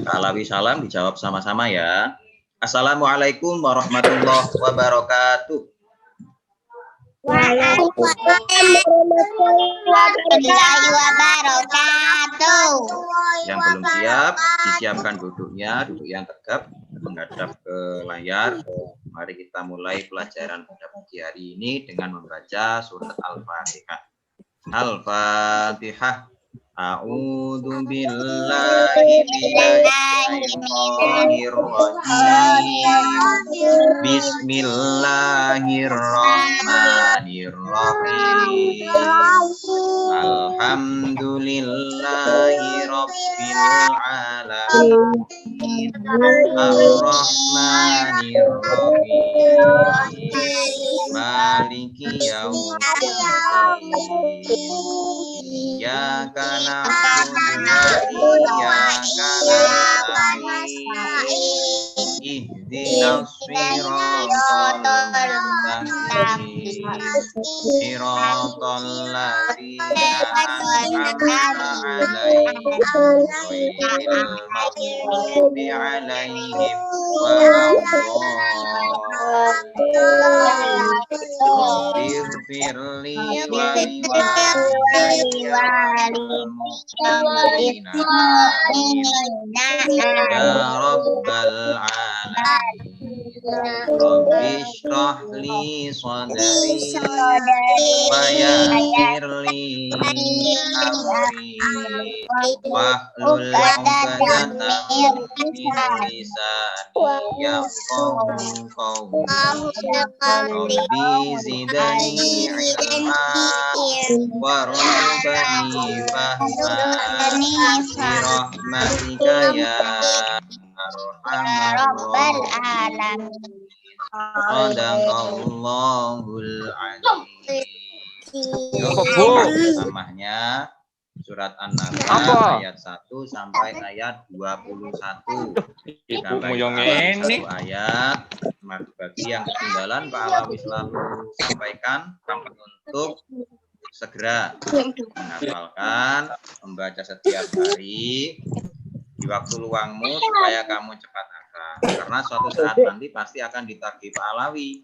Alawi salam dijawab sama-sama ya. Assalamualaikum warahmatullahi wabarakatuh. Waalaikumsalam warahmatullahi wabarakatuh. Yang belum siap, disiapkan duduknya, duduk yang tegap, menghadap ke layar. Mari kita mulai pelajaran pada pagi hari ini dengan membaca surat Al-Fatihah. Al-Fatihah. A'udzu billahi minasyaitonir rajim. Bismillahirrahmanirrahim. Alhamdulillahi rabbil alamin. Ar-Rahmanir-Rahim. Maliki yaumiddin. Iyyaka na'budu wa iyyaka nasta'in. Ihdinas siratal mustaqim. Siratal ladzina an'amta 'alaihim ghairil maghdubi 'alaihim waladdallin. Ighfirli wa liwalidayya wal muslimina ya rabbal alamin. Rabbi shrah li sadri wa yassir li amri wahlul 'uqdatam min lisani yafqahu qawli. Rabbi zidni ilma warzuqni fahma birahmatika ya arhamar rahimin. Shadaqallahul azim. Namanya surat An-Naba ayat 1 sampai ayat 21. Satu ayat. Bagi yang ketinggalan Pak Alawi selalu sampaikan untuk segera menghafalkan, membaca setiap hari di waktu luangmu supaya kamu cepat hafal. Karena suatu saat nanti pasti akan ditagih Pak Alawi.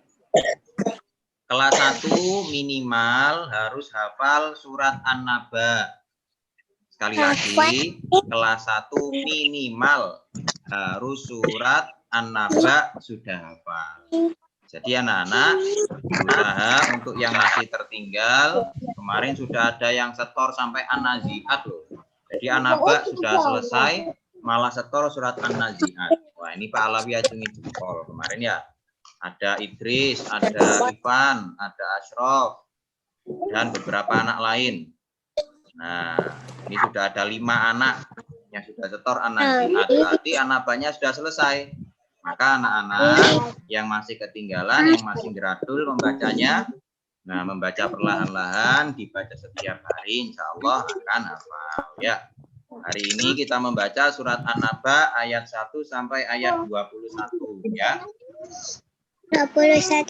Kelas 1 minimal harus hafal surat An-Naba. Sekali lagi, kelas 1 minimal harus surat An-Naba sudah hafal. Jadi anak-anak berusaha untuk yang masih tertinggal. Kemarin sudah ada yang setor sampai An-Nazi'at loh. Jadi An-Naba sudah selesai, malah setor surat An-Nazi'at. Wah, ini Pak Alawi ajungi jempol kemarin ya. Ada Idris, ada Ivan, ada Ashraf, dan beberapa anak lain. Nah, ini sudah ada 5 anak yang sudah setor An-Nazi'at. Berarti An-Nabanya sudah selesai. Maka anak-anak yang masih ketinggalan, yang masih geradul membacanya, nah membaca perlahan-lahan, dibaca setiap hari, insya Allah akan hafal ya. Hari ini kita membaca surat An-Naba ayat 1 sampai ayat 21 ya. 21.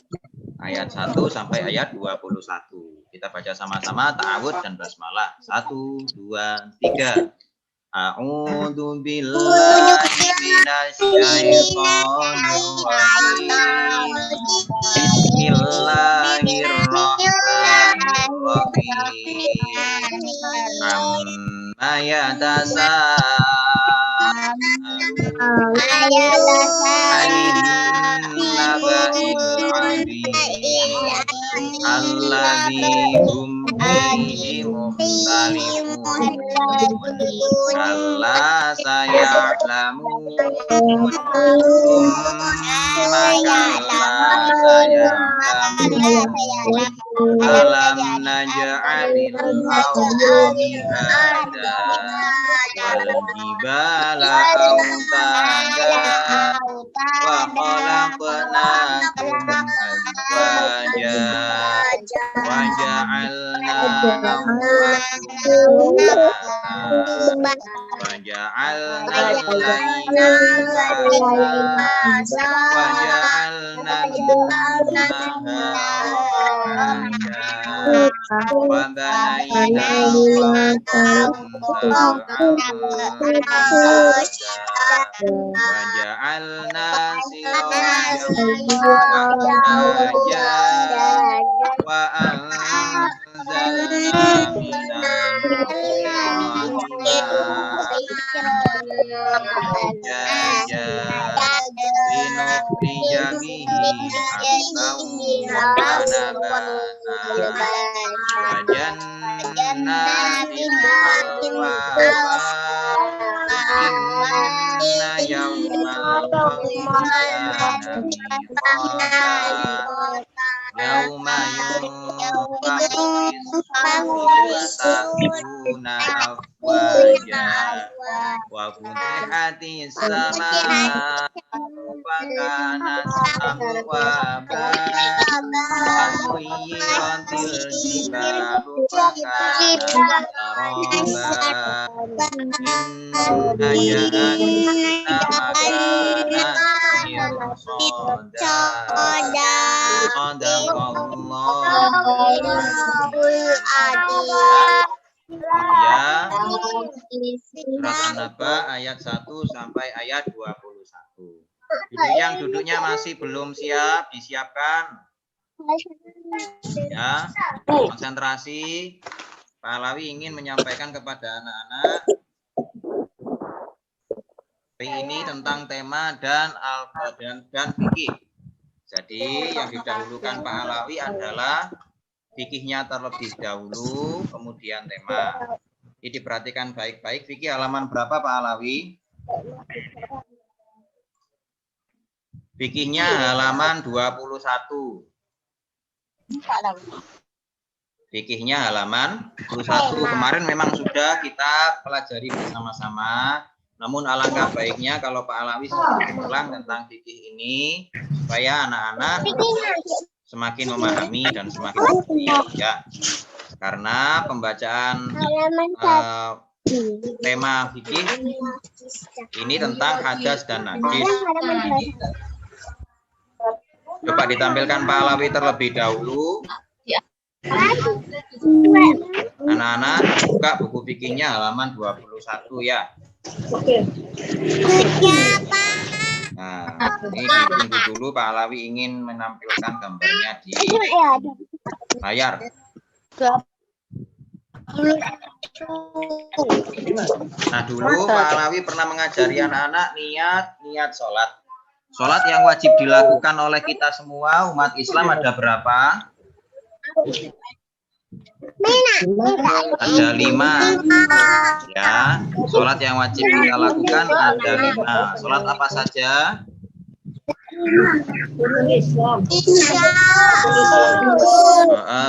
Ayat 1 sampai ayat 21. Kita baca sama-sama ta'awudz dan basmalah. 1, 2, 3. A'udzu billahi minasyaitonir rajim. Bismillahirrahmanirrahim. Amma alladzi hum fihi mukhtalifun. Kalla saya'lamun. Kalla saya'lamun. Alam naj'alil arda mihada wal jibala autada wa khalaqnakum azwaja wa ja'alna nawmakum wa ja'alna al-laila libasa wa ja'alna Surat An-Naba ayat 1 sampai ayat 21. Yang duduknya masih belum siap, disiapkan. Ya, konsentrasi. Pak Alawi ingin menyampaikan kepada anak-anak hari ini tentang tema dan fikih. Jadi yang didahulukan Pak Alawi adalah fikihnya terlebih dahulu, kemudian tema. Ini diperhatikan baik-baik. Fikih halaman berapa Pak Alawi? Fikihnya halaman 21. Fikihnya halaman 21. Kemarin memang sudah kita pelajari bersama-sama. Namun alangkah baiknya kalau Pak Alawi ulang tentang fikih ini supaya anak-anak semakin memahami dan semakin mengerti ya. Karena pembacaan tema fikih ini tentang hadas dan najis. Coba ditampilkan Pak Alawi terlebih dahulu. Anak-anak buka buku fikihnya halaman 21 ya. Nah, ini ditunggu dulu Pak Alawi ingin menampilkan gambarnya di layar. Nah, dulu Pak Alawi pernah mengajari anak-anak niat sholat. Sholat yang wajib dilakukan oleh kita semua umat Islam ada berapa? Ada 5 ya. Sholat yang wajib kita lakukan ada 5. Sholat apa saja?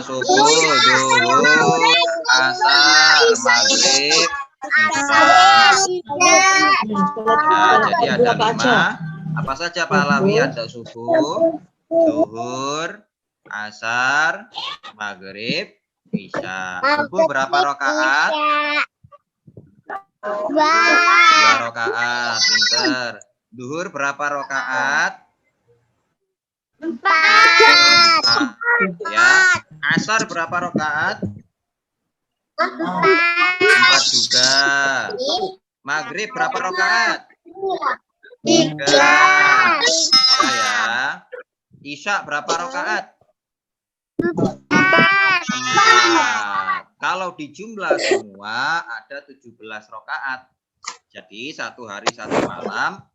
Subuh, zuhur, asar, maghrib, isya. Ya, jadi ada 5. Apa saja Pak Alawi? Ada subuh, zuhur, asar, maghrib, isya. Subuh berapa rakaat? 2 rakaat. Pinter. Zuhur berapa rakaat? 4. Ya. Asar berapa rakaat? 4 juga. Maghrib berapa rakaat? 3. Ya. Isya berapa rakaat? 4. Kalau dijumlah semua ada 17 rakaat. Jadi 1 hari 1 malam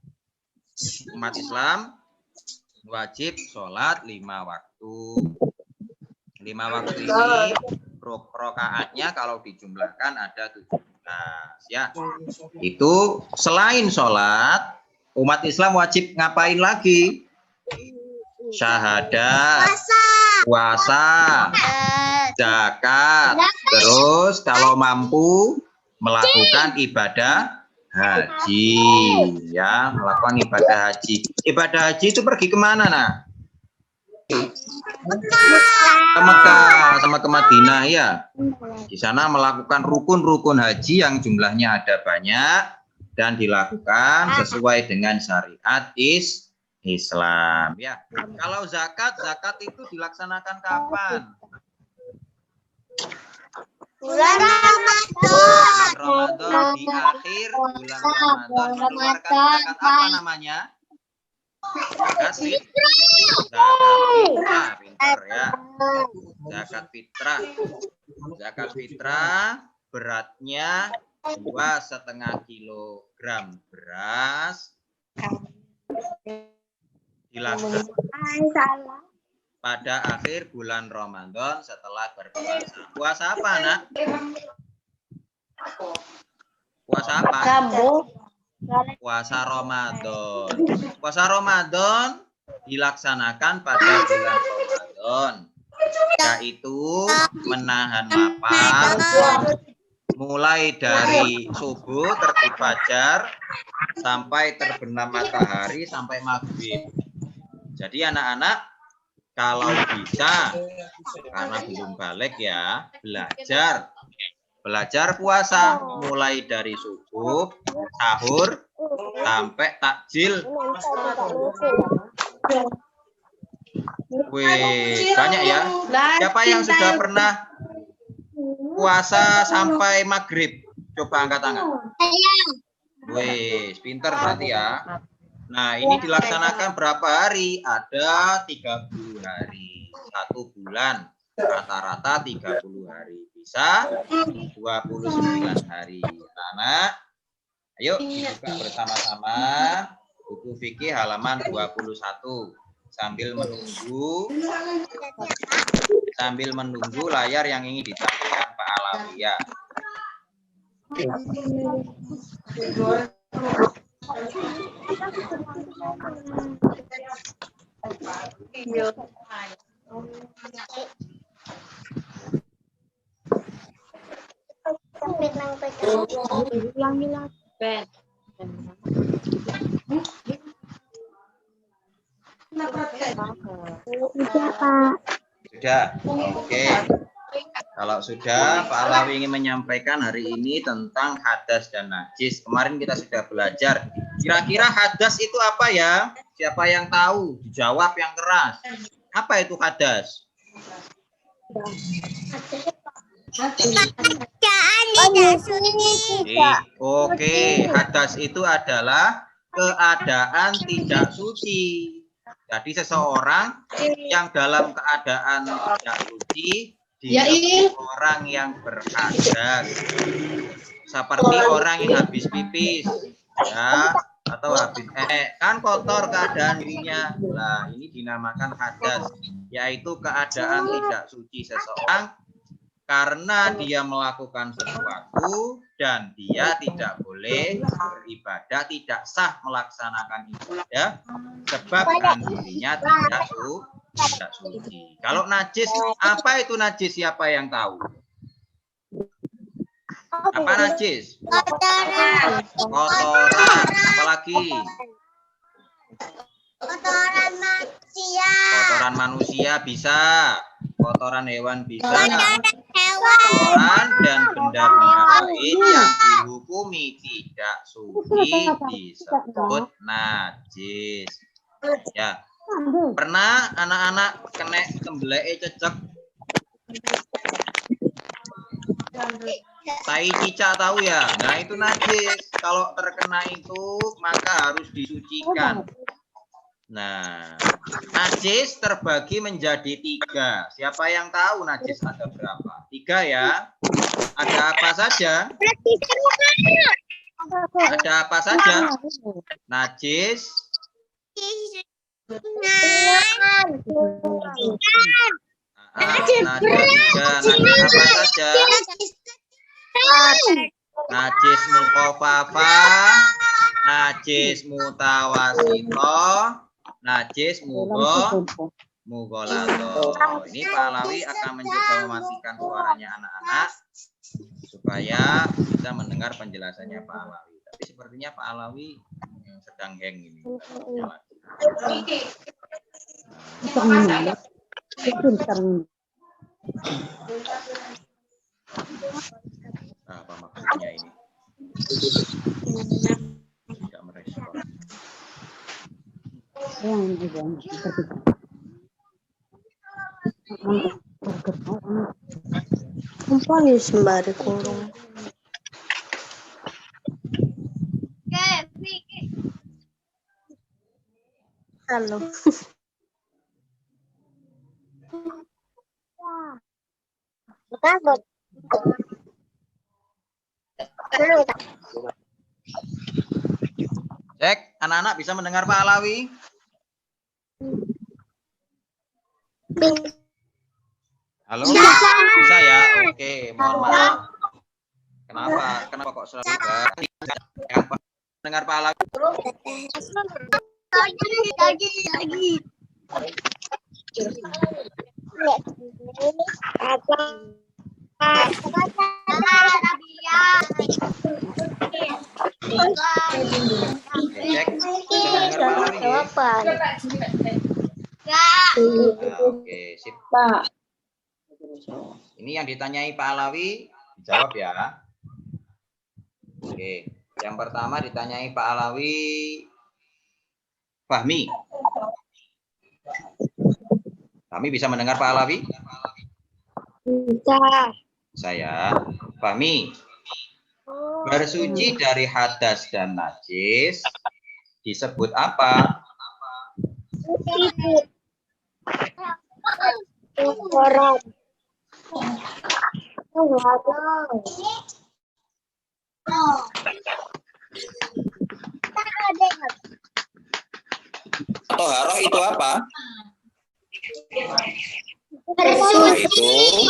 umat Islam wajib sholat 5 waktu. 5 waktu ini rakaatnya kalau dijumlahkan ada 17 ya. Itu selain sholat umat Islam wajib ngapain lagi? Syahadat, puasa, zakat, terus kalau mampu melakukan ibadah haji, ya, melakukan ibadah haji. Ibadah haji itu pergi kemana, nah? Ke Mekah sama ke Madinah, ya. Di sana melakukan rukun-rukun haji yang jumlahnya ada banyak dan dilakukan sesuai dengan syariat Islam. Islam ya. Kalau zakat itu dilaksanakan kapan? Bulan Bulan Ramadan. Ramadan, di akhir bulan Ramadan mengeluarkan zakat apa namanya? Zakat fitrah, pinter ya. Zakat fitrah. Zakat fitrah beratnya 2,5 kilogram beras dilakukan pada akhir bulan Ramadan setelah berpuasa. Puasa apa, Nak? Puasa apa? Puasa Ramadan. Puasa Ramadan dilaksanakan pada bulan Ramadan, yaitu menahan lapar mulai dari subuh terbit fajar sampai terbenam matahari sampai maghrib. Jadi anak-anak kalau bisa, karena belum balik ya, belajar puasa mulai dari subuh, sahur, sampai takjil. Wih, banyak ya. Siapa yang sudah pernah puasa sampai maghrib? Coba angkat tangan. Wih, pinter berarti ya. Nah, ini dilaksanakan berapa hari? Ada 30 hari. 1 bulan. Rata-rata 30 hari. Bisa 29 hari. Anak, ayo dibuka bersama-sama buku fikih halaman 21. Sambil menunggu layar yang ingin ditampilkan Pak Alawi ya. Sudah, oke. Kalau sudah, Pak Alawi ingin menyampaikan hari ini tentang hadas dan najis. Kemarin kita sudah belajar. Kira-kira hadas itu apa ya? Siapa yang tahu? Dijawab yang keras. Apa itu hadas? Oke, hadas itu adalah keadaan tidak suci. Jadi seseorang yang dalam keadaan tidak suci disebut orang yang berhadas. Seperti orang yang habis pipis, ya, atau habis kan kotor keadaan dirinya. Nah, ini dinamakan hadas, yaitu keadaan tidak suci seseorang karena dia melakukan sesuatu dan dia tidak boleh beribadah, tidak sah melaksanakan ibadah sebab kan dirinya tidak suci. Kalau najis, apa itu najis? Siapa yang tahu? Apa najis? Kotoran. Apalagi? Kotoran manusia. Kotoran manusia bisa. Kotoran hewan bisa. Hewan. Kotoran dan benda-benda lain yang dihukumi tidak suci disebut najis. Ya. Pernah anak-anak kena tembeleke cecek? Tai cicak tahu ya? Nah, itu najis. Kalau terkena itu maka harus disucikan. Nah, najis terbagi menjadi 3. Siapa yang tahu najis ada berapa? 3 ya. Ada apa saja? Ada apa saja? Najis. Najis apa saja? Najis mukhafafah, najis mutawasito, najis mugholado. Ini Pak Alawi akan mencoba mematikan suaranya anak-anak supaya bisa mendengar penjelasannya Pak Alawi. Tapi sepertinya Pak Alawi sedang hang ini. Apa maksudnya ini? Tidak merespon. Kumpul sembari kurung. Halo. Cek, anak-anak bisa mendengar Pak Alawi? Halo? Bisa ya? Oke, mohon maaf. Kenapa kok selalu yang mendengar Pak Alawi? Lagi. Cek, bisa mendengar Pak Alawi? Oke, sip. Pak. Ini yang ditanyai Pak Alawi, dijawab ya. Oke, yang pertama ditanyai Pak Alawi, Fahmi. Fahmi bisa mendengar Pak Alawi? Bisa. Saya, Fahmi. Bersuci dari hadas dan najis disebut apa? Orang. Toharoh itu apa? Itu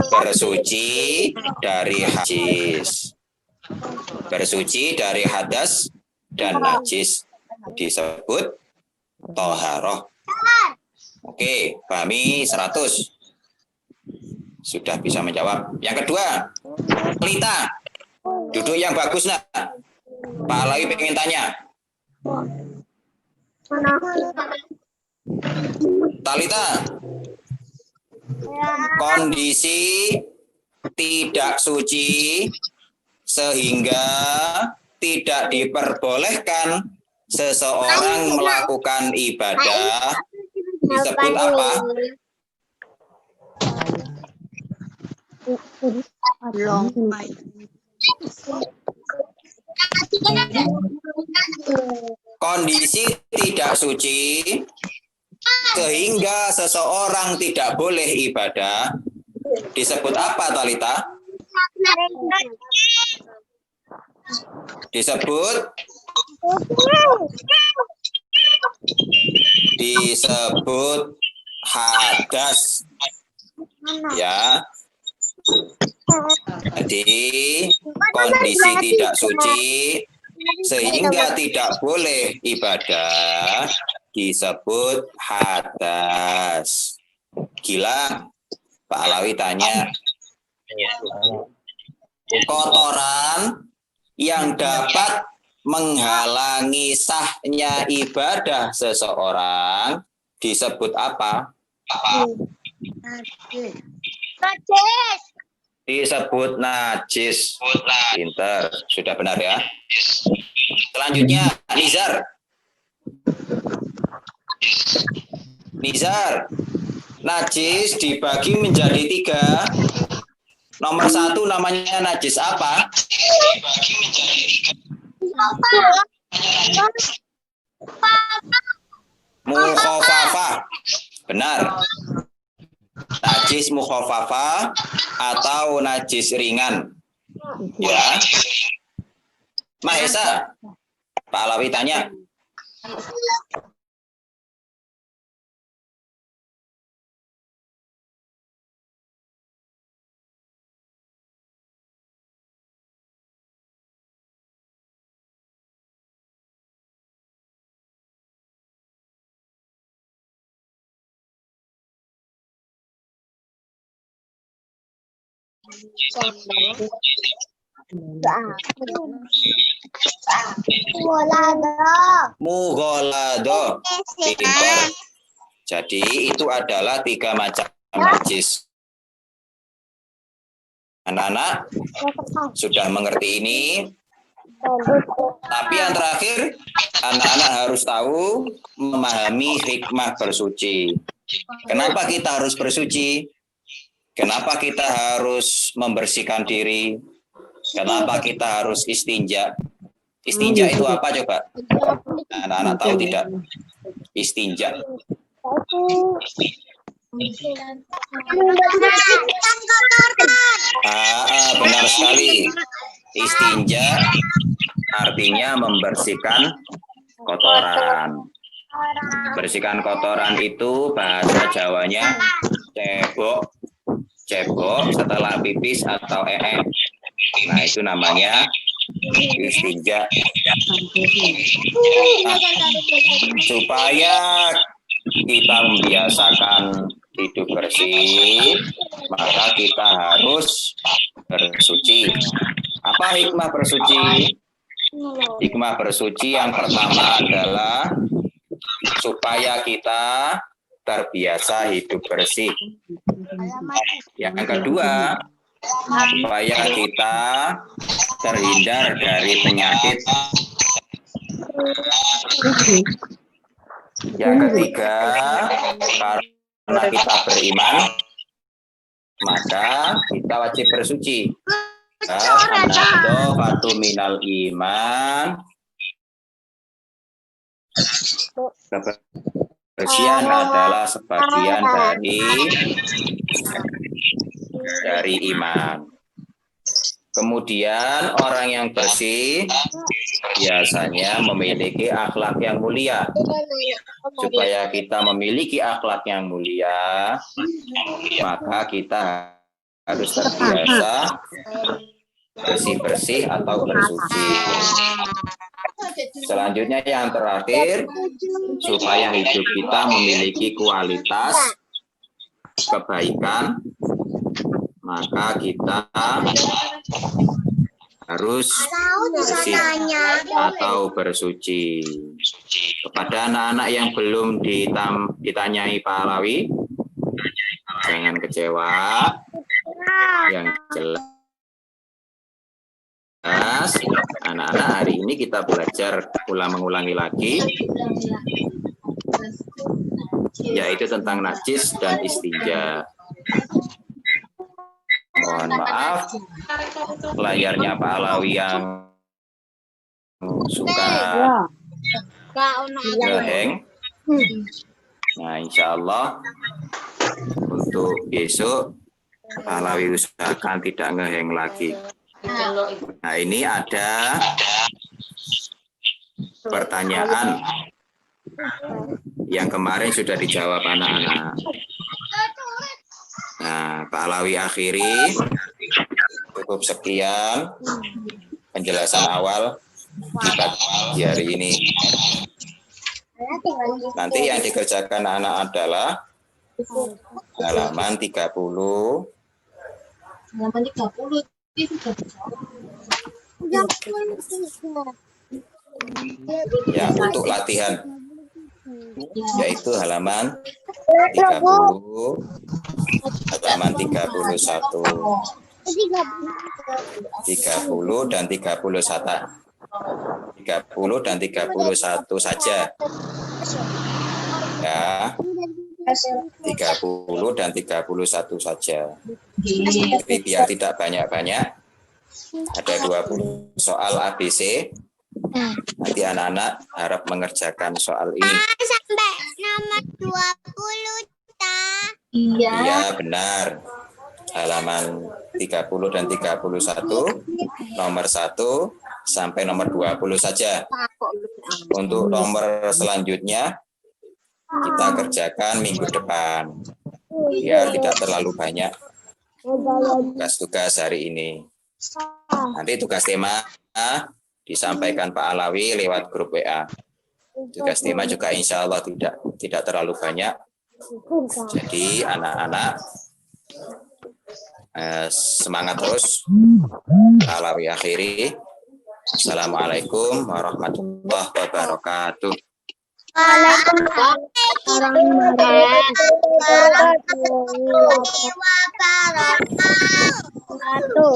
bersuci dari najis. Bersuci dari hadas dan najis disebut toharoh. Oke, Fahmi 100. Sudah bisa menjawab. Yang kedua, Lita. Duduk yang bagus, nak. Pak Alawi pengen tanya. Talita, kondisi tidak suci sehingga tidak diperbolehkan seseorang melakukan ibadah disebut apa? Kondisi tidak suci sehingga seseorang tidak boleh ibadah disebut apa, Talita? Disebut hadas. Ya. Jadi kondisi tidak suci sehingga tidak boleh ibadah disebut hadas. Gila, Pak Alawi tanya, kotoran yang dapat menghalangi sahnya ibadah seseorang disebut apa? Najis. Disebut najis. Pinter, sudah benar ya. Selanjutnya, Nizar, najis dibagi menjadi 3. Nomor 1 namanya najis apa? Mukhofafah. Benar. Najis mukhofafah atau najis ringan. Ya. Mahesa, Pak Alawi tanya. Mugholado. Pintar. Jadi itu adalah 3 macam najis. Anak-anak sudah mengerti ini. Tapi yang terakhir, anak-anak harus tahu memahami hikmah bersuci. Kenapa kita harus bersuci? Kenapa kita harus membersihkan diri? Kenapa kita harus istinja? Istinja itu apa coba? Anak-anak tahu tidak? Istinja. Benar sekali. Istinja artinya membersihkan kotoran. Bersihkan kotoran itu bahasa Jawanya cebok. Cebok setelah pipis atau Nah, itu namanya istinja. Nah, supaya kita membiasakan hidup bersih, maka kita harus bersuci. Apa hikmah bersuci? Hikmah bersuci yang pertama adalah supaya kita terbiasa hidup bersih. Yang kedua, supaya kita terhindar dari penyakit. Yang ketiga, karena kita beriman, maka kita wajib bersuci. An-nadhafatu minal iman. Kebersihan adalah sebagian dari iman. Kemudian orang yang bersih biasanya memiliki akhlak yang mulia. Supaya kita memiliki akhlak yang mulia, maka kita harus terbiasa bersih-bersih atau bersuci. Selanjutnya yang terakhir, supaya hidup kita memiliki kualitas kebaikan, maka kita harus bersih atau bersuci. Kepada anak-anak yang belum ditanyai Pak Alawi, jangan kecewa. Yang jelas, anak-anak, hari ini kita belajar mengulangi lagi, yaitu tentang najis dan istinja. Mohon maaf, layarnya Pak Alawi yang suka ngeheng. Nah, insya Allah untuk besok Pak Alawi usahakan tidak ngeheng lagi. Nah, ini ada pertanyaan yang kemarin sudah dijawab anak-anak. Nah, Pak Alawi akhiri, cukup sekian penjelasan awal di pagi hari ini. Nanti yang dikerjakan anak adalah halaman 30. Halaman 30. Ya, untuk latihan, yaitu halaman 30, halaman 31, 30 dan 31, 30 dan 31 saja. Ya, 30 dan 31 saja. Tapi biar tidak banyak-banyak, ada 20 soal ABC. Nanti anak-anak harap mengerjakan soal ini. Sampai nomor 20, Iya, benar. Halaman 30 dan 31, nomor 1 sampai nomor 20 saja. Untuk nomor selanjutnya, kita kerjakan minggu depan. Biar tidak terlalu banyak tugas-tugas hari ini. Nanti tugas tema disampaikan Pak Alawi lewat grup WA. Tugas tema juga insya Allah tidak terlalu banyak. Jadi anak-anak semangat terus. Pak Alawi akhiri. Assalamualaikum warahmatullahi wabarakatuh. warahmatullahi wabarakatuh.